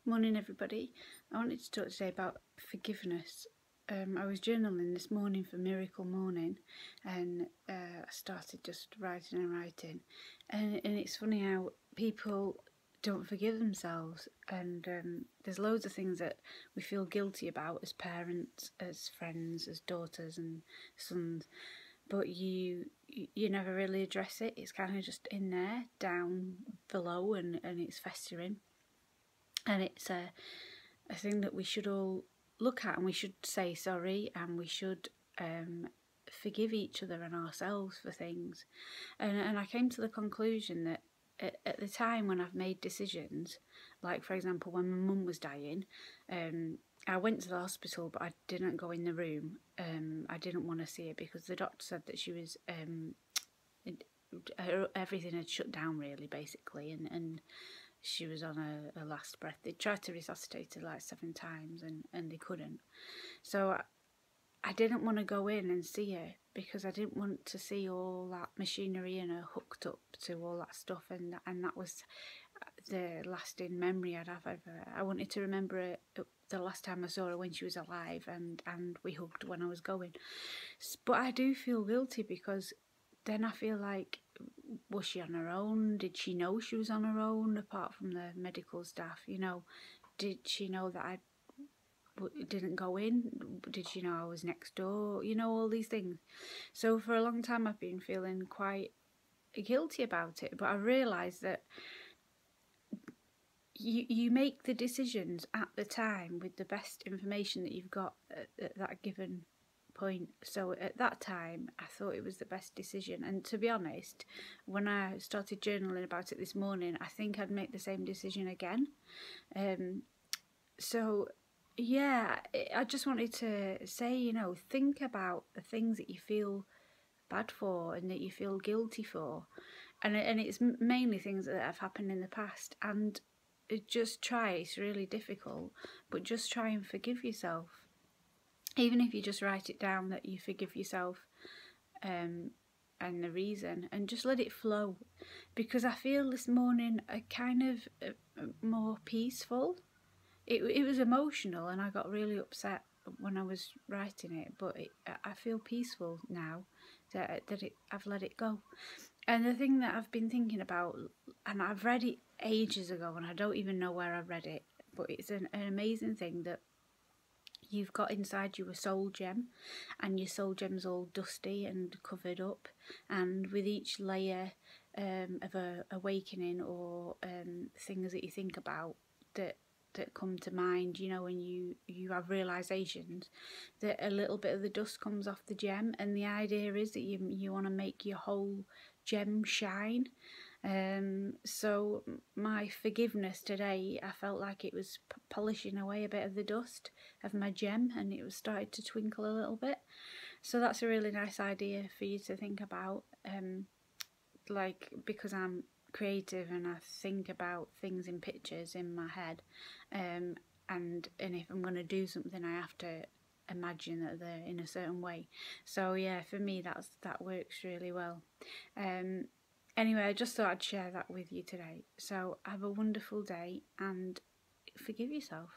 Morning everybody. I wanted to talk today about forgiveness. I was journaling this morning for Miracle Morning, and I started just writing and it's funny how people don't forgive themselves, and there's loads of things that we feel guilty about as parents, as friends, as daughters and sons, but you never really address it. It's kind of just in there down below, and it's festering. And it's a thing that we should all look at, and we should say sorry, and we should forgive each other and ourselves for things. And I came to the conclusion that at the time when I've made decisions, like for example when my mum was dying, I went to the hospital but I didn't go in the room. I didn't want to see her because the doctor said that she was everything had shut down really, basically, and she was on her last breath. They tried to resuscitate her like 7 times and they couldn't. So I didn't want to go in and see her because I didn't want to see all that machinery and her hooked up to all that stuff, and that was the lasting memory I'd have of her. I wanted to remember her, the last time I saw her when she was alive, and we hugged when I was going. But I do feel guilty because then I feel like, was she on her own? Did she know she was on her own apart from the medical staff? You know, did she know that I didn't go in? Did she know I was next door? You know, all these things. So for a long time I've been feeling quite guilty about it, but I realised that you make the decisions at the time with the best information that you've got at that given point. So at that time I thought it was the best decision, and to be honest, when I started journaling about it this morning, I think I'd make the same decision again. So yeah, I just wanted to say, you know, think about the things that you feel bad for and that you feel guilty for, and it's mainly things that have happened in the past, and just try, it's really difficult, but just try and forgive yourself. Even if you just write it down that you forgive yourself, and the reason, and just let it flow. Because I feel this morning a kind of more peaceful. It was emotional and I got really upset when I was writing it, but I feel peaceful now that I've let it go. And the thing that I've been thinking about, and I've read it ages ago and I don't even know where I read it, but it's an amazing thing that you've got inside you a soul gem, and your soul gem's all dusty and covered up, and with each layer of a awakening or things that you think about that come to mind, you know, when you have realizations, that a little bit of the dust comes off the gem, and the idea is that you want to make your whole gem shine. So my forgiveness today, I felt like it was polishing away a bit of the dust of my gem, and it was started to twinkle a little bit. So that's a really nice idea for you to think about, like, because I'm creative and I think about things in pictures in my head, and if I'm going to do something I have to imagine that they're in a certain way. So yeah, for me that works really well. Anyway, I just thought I'd share that with you today. So have a wonderful day and forgive yourself.